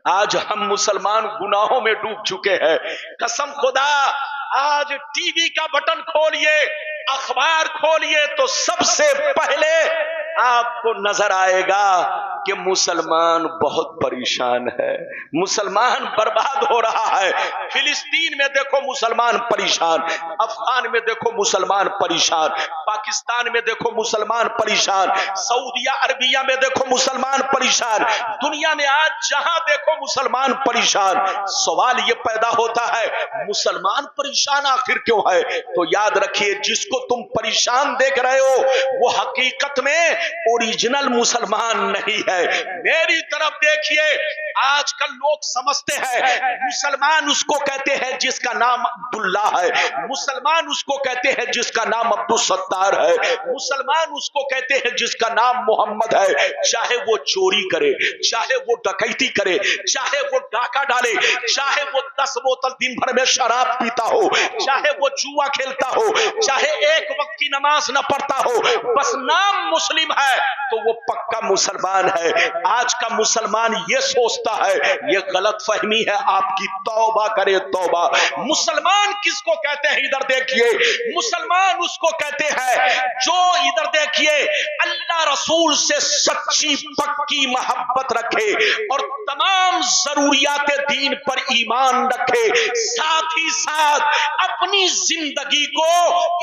آج ہم مسلمان گناہوں میں ڈوب چکے ہیں. قسم خدا آج ٹی وی کا بٹن کھولیے، اخبار کھولیے تو سب سے پہلے آپ کو نظر آئے گا کہ مسلمان بہت پریشان ہے، مسلمان برباد ہو رہا ہے. فلسطین میں دیکھو مسلمان پریشان، افغان میں دیکھو مسلمان پریشان، پاکستان میں دیکھو مسلمان پریشان، سعودیہ عربیہ میں دیکھو مسلمان پریشان، دنیا میں آج جہاں دیکھو مسلمان پریشان. سوال یہ پیدا ہوتا ہے مسلمان پریشان آخر کیوں ہے؟ تو یاد رکھیے جس کو تم پریشان دیکھ رہے ہو وہ حقیقت میں اوریجنل مسلمان نہیں ہے. میری طرف دیکھیے، آج کل لوگ سمجھتے ہیں مسلمان اس کو کہتے ہیں جس کا نام عبداللہ ہے، مسلمان اس کو کہتے ہیں جس کا نام عبدالستار ہے، مسلمان اس کو کہتے ہیں جس کا نام محمد ہے. چاہے وہ چوری کرے، چاہے وہ ڈکیتی کرے، چاہے وہ ڈاکہ ڈالے، چاہے وہ 10 بوتل دن بھر میں شراب پیتا ہو، چاہے وہ جوا کھیلتا ہو، چاہے ایک وقت کی نماز نہ پڑھتا ہو، بس نام مسلم ہے تو وہ پکا مسلمان ہے. آج کا مسلمان یہ سوچتا ہے، یہ غلط فہمی ہے، آپ کی توبہ کرے توبہ. مسلمان کس کو کہتے ہیں؟ ادھر دیکھیے، مسلمان اس کو کہتے ہیں جو ادھر دیکھیے اللہ رسول سے سچی پکی محبت رکھے اور تمام ضروریات دین پر ایمان رکھے، ساتھ ہی ساتھ اپنی زندگی کو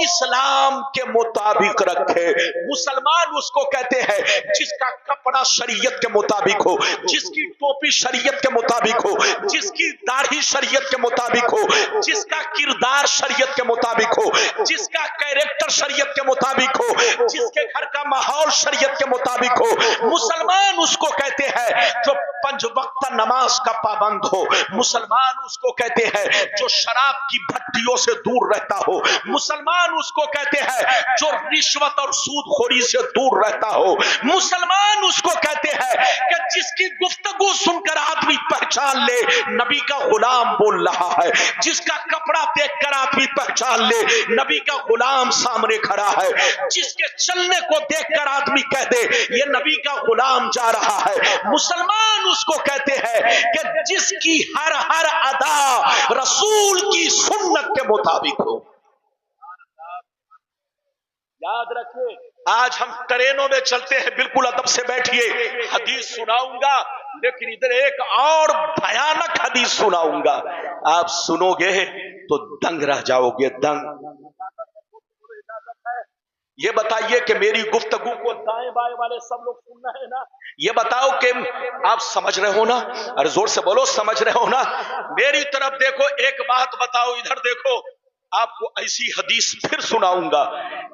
اسلام کے مطابق رکھے. مسلمان اس کو کہتے ہیں جس کا کپڑا شریعت کے مطابق ہو، جس کی ٹوپی شریعت کے مطابق ہو، جس کی داڑھی شریعت کے مطابق ہو، جس کا کردار شریعت کے مطابق ہو، جس کا کیریکٹر شریعت کے مطابق ہو، جس کے گھر کا ماحول شریعت کے مطابق ہو. مسلمان اس کو کہتے ہیں جو 5 وقت نماز کا پابند ہو. مسلمان اس کو کہتے ہیں جو شراب کی بھٹیوں سے دور رہتا ہو. مسلمان اس کو کہتے ہیں جو رشوت اور سود خوری سے دور رہتا ہو. مسلمان اس کو کہتے ہیں کہ جس کی گفتگو سن کر آدمی پہچان لے نبی کا غلام بول رہا ہے، جس کا کپڑا دیکھ کر آدمی پہچان لے نبی کا غلام سامنے کھڑا ہے، جس کے چلنے کو دیکھ کر آدمی کہہ دے یہ نبی کا غلام جا رہا ہے. مسلمان اس کو کہتے ہیں کہ جس کی ہر ادا رسول کی سنت کے مطابق ہو. یاد رکھیں آج ہم ٹرینوں میں چلتے ہیں، بالکل ادب سے بیٹھیے، حدیث سناؤں گا لیکن ادھر ایک اور بھیانک حدیث سناؤں گا، آپ سنو گے تو دنگ رہ جاؤ گے، دنگ. یہ بتائیے کہ میری گفتگو کو دائیں بائیں والے سب لوگ سن رہے ہیں نا؟ یہ بتاؤ کہ آپ سمجھ رہے ہو نا؟ ارے زور سے بولو، سمجھ رہے ہو نا؟ میری طرف دیکھو، ایک بات بتاؤ، ادھر دیکھو، آپ کو ایسی حدیث پھر سناؤں گا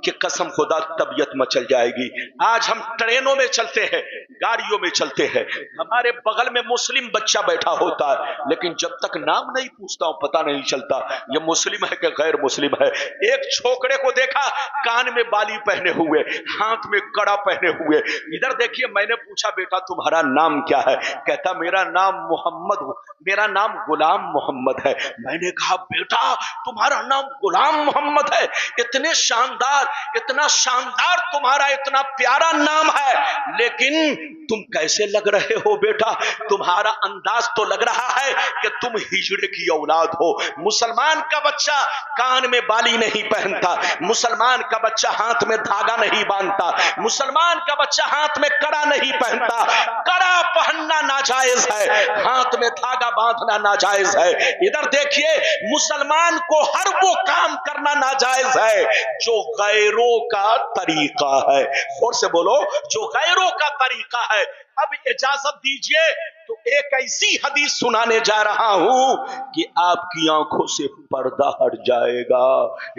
کہ قسم خدا طبیعت مچل جائے گی. آج ہم ٹرینوں میں چلتے ہیں، گاڑیوں میں چلتے ہیں، ہمارے بغل میں مسلم بچہ بیٹھا ہوتا ہے لیکن جب تک نام نہیں پوچھتا ہوں پتہ نہیں چلتا یہ مسلم ہے کہ غیر مسلم ہے. ایک چھوکرے کو دیکھا کان میں بالی پہنے ہوئے، ہاتھ میں کڑا پہنے ہوئے. ادھر دیکھیے، میں نے پوچھا بیٹا تمہارا نام کیا ہے؟ کہتا میرا نام محمد، میرا نام غلام محمد ہے. میں نے کہا بیٹا تمہارا نام غلام محمد ہے، اتنے شاندار، اتنا شاندار تمہارا اتنا پیارا نام ہے، لیکن تم کیسے لگ رہے ہو بیٹا؟ تمہارا انداز تو لگ رہا ہے کہ تم ہجڑے کی اولاد ہو. مسلمان کا بچہ کان میں بالی نہیں پہنتا، مسلمان کا بچہ ہاتھ میں دھاگا نہیں باندھتا، مسلمان کا بچہ ہاتھ میں کڑا نہیں پہنتا. کڑا پہننا ناجائز ہے، ہاتھ میں دھاگا باندھنا ناجائز ہے. ادھر دیکھیے، مسلمان کو ہر وہ کام کرنا ناجائز ہے جو غیروں کا طریقہ ہے. اور سے بولو، جو غیروں کا طریقہ ہے. اب اجازت دیجئے تو ایک ایسی حدیث سنانے جا رہا ہوں کہ آپ کی آنکھوں سے پردہ ہٹ جائے گا.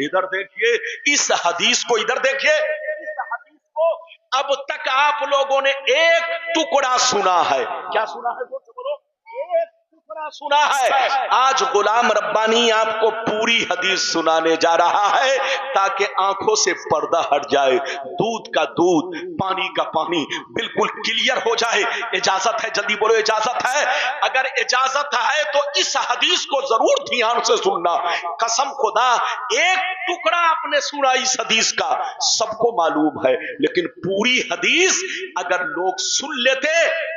ادھر دیکھیے اس حدیث کو، ادھر دیکھیے اس حدیث کو اب تک آپ لوگوں نے ایک ٹکڑا سنا ہے. کیا سنا ہے؟ بولو، ایک ٹکڑا سنا ہے. آج غلام ربانی آپ کو پوری حدیث سنانے جا رہا ہے تاکہ آنکھوں سے پردہ ہٹ جائے، دودھ کا دودھ، پانی کا پانی بالکل کلیئر ہو جائے. اجازت ہے؟ جلدی بولو، اجازت ہے؟ اگر اجازت ہے تو اس حدیث کو ضرور دھیان سے سننا. قسم خدا ایک ٹکڑا آپ نے سنا اس حدیث کا، سب کو معلوم ہے، لیکن پوری حدیث اگر لوگ سن لیتے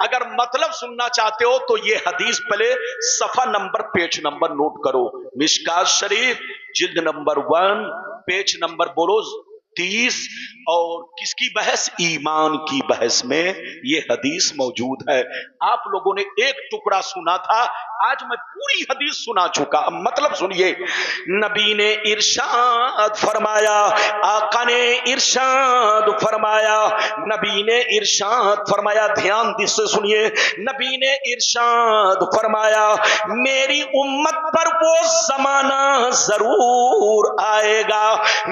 اگر مطلب سننا چاہتے ہو تو یہ حدیث پہلے صفحہ نمبر پیج نمبر نوٹ کرو. مشکات شریف جلد نمبر 1 پیج نمبر بولو 30 اور کس کی بحث؟ ایمان کی بحث میں یہ حدیث موجود ہے. آپ لوگوں نے ایک ٹکڑا سنا تھا, آج میں پوری حدیث سنا چکا. اب مطلب سنیے. نبی نے ارشاد فرمایا, آقا نے ارشاد فرمایا, نبی نے ارشاد فرمایا, دھیان سے سنیے. نبی نے ارشاد فرمایا میری امت پر وہ زمانہ ضرور آئے گا,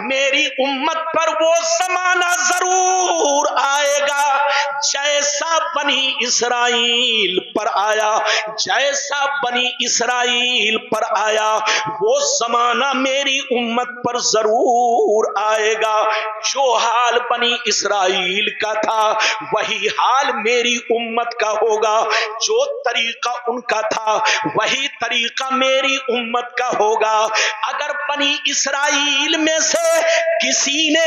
میری امت پر وہ زمانہ ضرور آئے گا جیسا بنی اسرائیل پر آیا, جیسا بنی اسرائیل پر آیا وہ زمانہ میری امت پر ضرور آئے گا. جو حال بنی اسرائیل کا تھا وہی حال میری امت کا ہوگا, جو طریقہ ان کا تھا وہی طریقہ میری امت کا ہوگا. اگر بنی اسرائیل میں سے کسی نے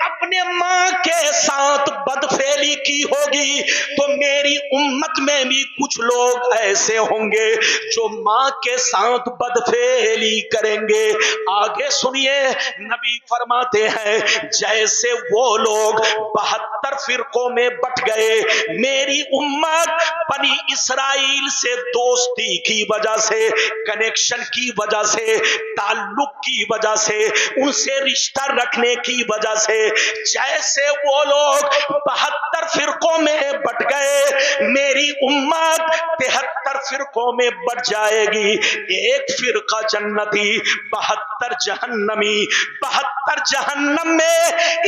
اپنے ماں کے ساتھ بدفعلی کی ہوگی تو میری امت میں بھی کچھ لوگ ایسے ہوں گے جو ماں کے ساتھ بدفعلی کریں گے. آگے سنیے, نبی فرماتے ہیں جیسے وہ لوگ 72 فرقوں میں بٹ گئے, میری امت بنی اسرائیل سے دوستی کی وجہ سے, کنیکشن کی وجہ سے, تعلق کی وجہ سے, ان سے رشتہ رکھنے کی وجہ سے, جیسے وہ لوگ 72 فرقوں میں بٹ گئے میری امت 73 فرقوں میں بٹ جائے گی. ایک فرقہ جنتی, 72 جہنمی. 72 جہنم میں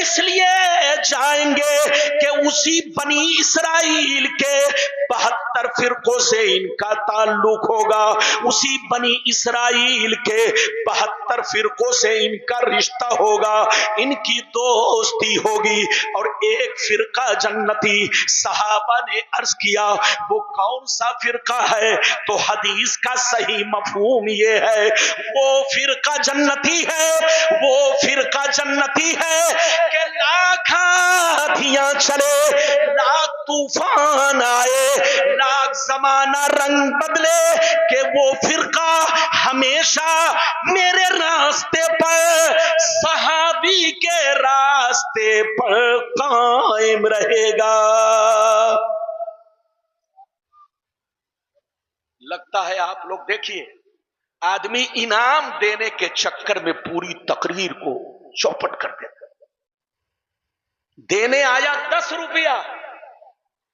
اس لیے جائیں گے کہ اسی بنی اسرائیل کے 72 فرقوں سے ان کا تعلق ہوگا, اسی بنی اسرائیل کے 72 فرقوں سے ان کا رشتہ ہوگا, ان کی دوستی ہوگی. اور ایک فرقہ جنتی. صحابہ نے عرض کیا وہ کون سا فرقہ ہے؟ تو حدیث کا صحیح مفہوم یہ ہے وہ فرقہ جنتی ہے, وہ فرقہ جنتی ہے کہ لاکھ آندھیاں چلے, لاکھ طوفان آئے, لاکھ زمانہ رنگ بدلے, کہ وہ فرقہ ہمیشہ میرے راستے پر, صحابی کے راستے پر قائم رہے گا. لگتا ہے آپ لوگ دیکھیے, آدمی انعام دینے کے چکر میں پوری تقریر کو چوپٹ کر دیتا. دینے آیا 10 روپیہ,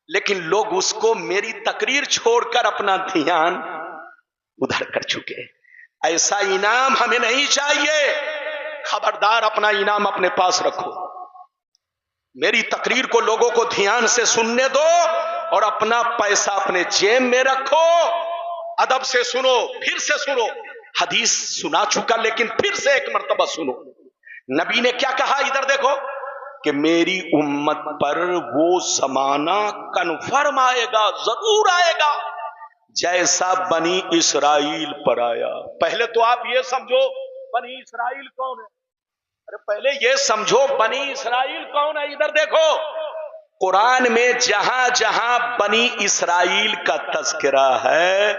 لیکن لوگ اس کو میری تقریر چھوڑ کر اپنا دھیان ادھر کر چکے. ایسا انعام ہمیں نہیں چاہیے. خبردار, اپنا انعام اپنے پاس رکھو. میری تقریر کو لوگوں کو دھیان سے سننے دو اور اپنا پیسہ اپنے جیب میں رکھو. ادب سے سنو, پھر سے سنو. حدیث سنا چکا لیکن پھر سے ایک مرتبہ سنو. نبی نے کیا کہا ادھر دیکھو کہ میری امت پر وہ زمانہ کنفرم آئے گا, ضرور آئے گا جیسا بنی اسرائیل پر آیا. پہلے تو آپ یہ سمجھو بنی اسرائیل کون ہے. ارے پہلے یہ سمجھو بنی اسرائیل کون ہے. ادھر دیکھو, قرآن میں جہاں جہاں بنی اسرائیل کا تذکرہ ہے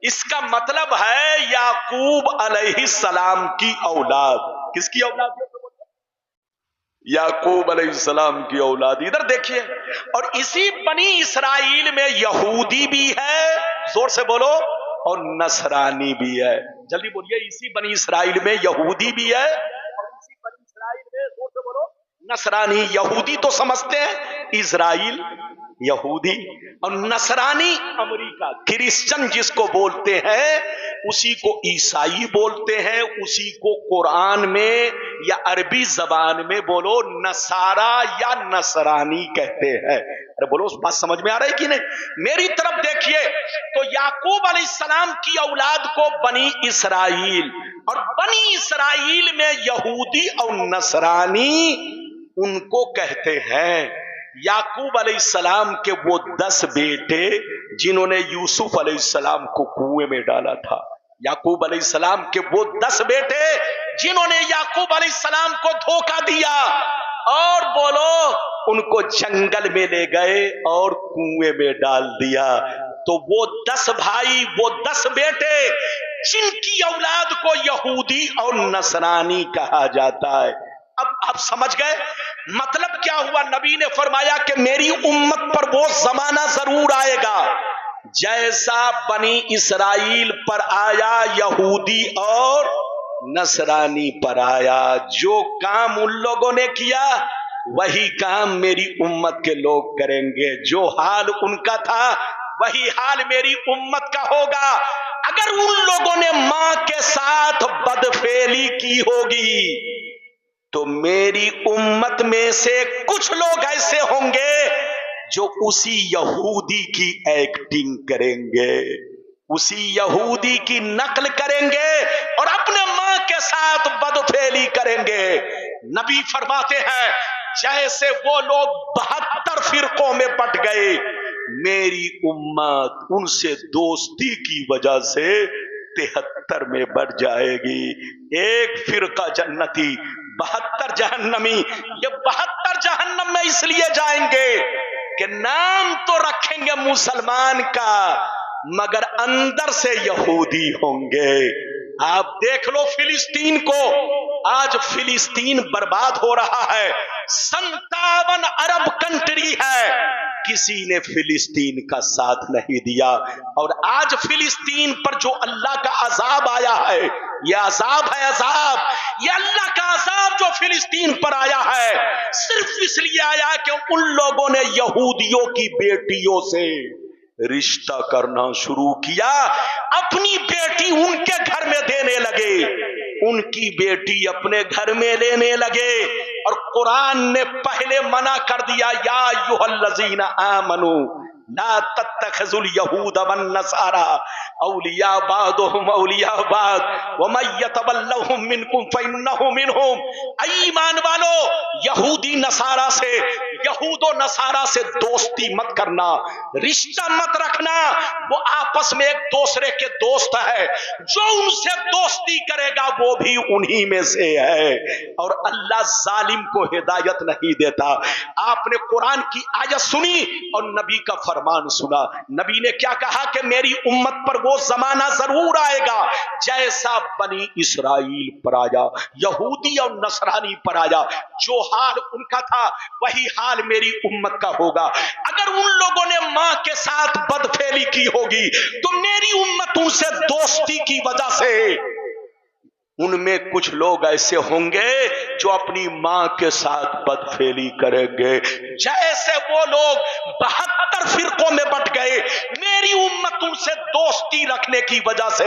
اس کا مطلب ہے یعقوب علیہ السلام کی اولاد. کس کی اولاد؟ یعقوب علیہ السلام کی اولاد. ادھر دیکھیے, اور اسی بنی اسرائیل میں یہودی بھی ہے, زور سے بولو, اور نصرانی بھی ہے. جلدی بولیے, اسی بنی اسرائیل میں یہودی بھی ہے اور اسی بنی اسرائیل میں, زور سے بولو, نصرانی. یہودی تو سمجھتے ہیں اسرائیل, یہودی, اور نصرانی امریکہ. کرسچن جس کو بولتے ہیں اسی کو عیسائی بولتے ہیں, اسی کو قرآن میں یا عربی زبان میں بولو نصارا یا نصرانی کہتے ہیں. ارے بولو, بات سمجھ میں آ رہی ہے کہ نہیں؟ میری طرف دیکھیے, تو یعقوب علیہ السلام کی اولاد کو بنی اسرائیل, اور بنی اسرائیل میں یہودی اور نصرانی ان کو کہتے ہیں. یعقوب علیہ السلام کے وہ 10 بیٹے جنہوں نے یوسف علیہ السلام کو کنویں میں ڈالا تھا. یعقوب علیہ السلام کے وہ 10 بیٹے جنہوں نے یعقوب علیہ السلام کو دھوکہ دیا. اور بولو ان کو جنگل میں لے گئے اور کنویں میں ڈال دیا. تو وہ 10 بھائی، وہ 10 بیٹے جن کی اولاد کو یہودی اور نصرانی کہا جاتا ہے. اب آپ سمجھ گئے مطلب کیا ہوا؟ نبی نے فرمایا کہ میری امت پر وہ زمانہ ضرور آئے گا جیسا بنی اسرائیل پر آیا یہودی اور نصرانی پر آیا. جو کام ان لوگوں نے کیا وہی کام میری امت کے لوگ کریں گے. جو حال ان کا تھا وہی حال میری امت کا ہوگا. اگر ان لوگوں نے ماں کے ساتھ بدفعلی کی ہوگی تو میری امت میں سے کچھ لوگ ایسے ہوں گے جو اسی یہودی کی ایکٹنگ کریں گے، اسی یہودی کی نقل کریں گے اور اپنے ماں کے ساتھ بدفعلی کریں گے. نبی فرماتے ہیں جیسے وہ لوگ 72 فرقوں میں بٹ گئے، میری امت ان سے دوستی کی وجہ سے 73 میں بڑھ جائے گی. ایک فرقہ جنتی، 72 جہنمی. یہ 72 جہنم میں اس لیے جائیں گے کہ نام تو رکھیں گے مسلمان کا مگر اندر سے یہودی ہوں گے. آپ دیکھ لو فلسطین کو، آج فلسطین برباد ہو رہا ہے. 57 عرب کنٹری ہے، کسی نے فلسطین کا ساتھ نہیں دیا. اور آج فلسطین پر جو اللہ کا عذاب آیا ہے، یہ عذاب ہے، عذاب، یہ اللہ کا عذاب جو فلسطین پر آیا ہے صرف اس لیے آیا کہ ان لوگوں نے یہودیوں کی بیٹیوں سے رشتہ کرنا شروع کیا، اپنی بیٹی ان کے گھر میں دینے لگے، ان کی بیٹی اپنے گھر میں لینے لگے. اور قرآن نے پہلے منع کر دیا یا ایھا الذین آمنوا لا تتخذوا اليہود والنصارى اولیاء بعضهم اولیاء بعض ومن یتولهم منکم فانہ منہم. ایمان والو یہودی نصارہ سے، یہود و نصارہ سے دوستی مت کرنا، رشتہ مت رکھنا. وہ آپس میں ایک دوسرے کے دوست ہے، جو ان سے دوستی کرے گا وہ بھی انہی میں سے ہے. اور اللہ ظالم کو ہدایت نہیں دیتا. آپ نے قرآن کی آیت سنی اور نبی کا فرمان سنا. نبی نے کیا کہا کہ میری امت پر وہ زمانہ ضرور آئے گا جیسا بنی اسرائیل پر آیا، یہودی اور نصرانی پر آیا. جو حال ان کا تھا وہی حال میری امت کا ہوگا. اگر ان لوگوں نے ماں کے ساتھ بدفعلی کی ہوگی تو میری امت ان سے دوستی کی وجہ سے ان میں کچھ لوگ ایسے ہوں گے جو اپنی ماں کے ساتھ بدفعلی کریں گے. جیسے وہ لوگ 72 فرقوں میں بٹ گئے، میری امت ان سے دوستی رکھنے کی وجہ سے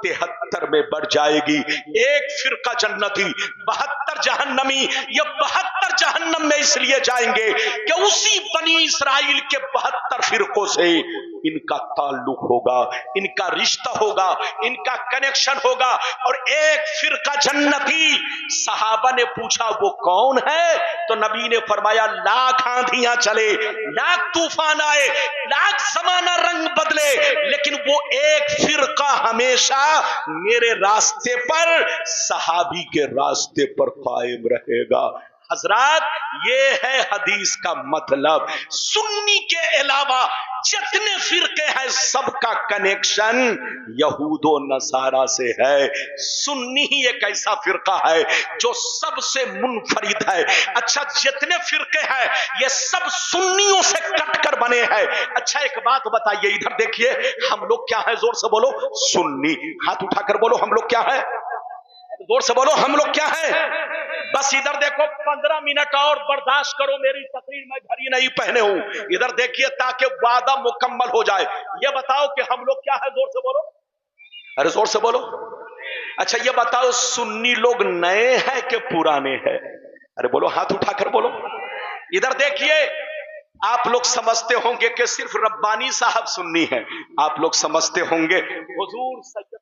73 میں بڑھ جائے گی. ایک فرقہ جنتی، 72 جہنمی. یہ 72 جہنم میں اس لیے جائیں گے کہ اسی بنی اسرائیل کے 72 فرقوں سے ان کا تعلق ہوگا، ان کا رشتہ ہوگا، ان کا کنیکشن ہوگا. اور ایک فرقہ جنتی. صحابہ نے پوچھا وہ کون ہے؟ تو نبی نے فرمایا لاکھ آندھیاں چلے، لاکھ طوفان آئے، لاکھ زمانہ رنگ بدلے، لیکن وہ ایک فرقہ ہمیشہ میرے راستے پر، صحابی کے راستے پر قائم رہے گا. حضرات یہ ہے حدیث کا مطلب. سنی کے علاوہ جتنے فرقے ہیں سب کا کنیکشن یہود و نصارہ سے ہے. سنی ہی ایک ایسا فرقہ ہے جو سب سے منفرد ہے. اچھا جتنے فرقے ہیں یہ سب سنیوں سے کٹ کر بنے ہیں. اچھا ایک بات بتائیے، ادھر دیکھیے ہم لوگ کیا ہیں؟ زور سے بولو سنی. ہاتھ اٹھا کر بولو ہم لوگ کیا ہیں؟ زور سے بولو ہم لوگ کیا ہیں؟ بس ادھر دیکھو 15 منٹ اور برداشت کرو، میری تقریر میں گھڑی نہیں پہنے ہوں. ادھر دیکھیے تاکہ وعدہ مکمل ہو جائے. یہ بتاؤ کہ ہم لوگ کیا ہے؟ زور سے بولو، ارے زور سے بولو. اچھا یہ بتاؤ سنی لوگ نئے ہیں کہ پرانے ہیں؟ ارے بولو، ہاتھ اٹھا کر بولو. ادھر دیکھیے آپ لوگ سمجھتے ہوں گے کہ صرف ربانی صاحب سنی ہیں، آپ لوگ سمجھتے ہوں گے حضور سید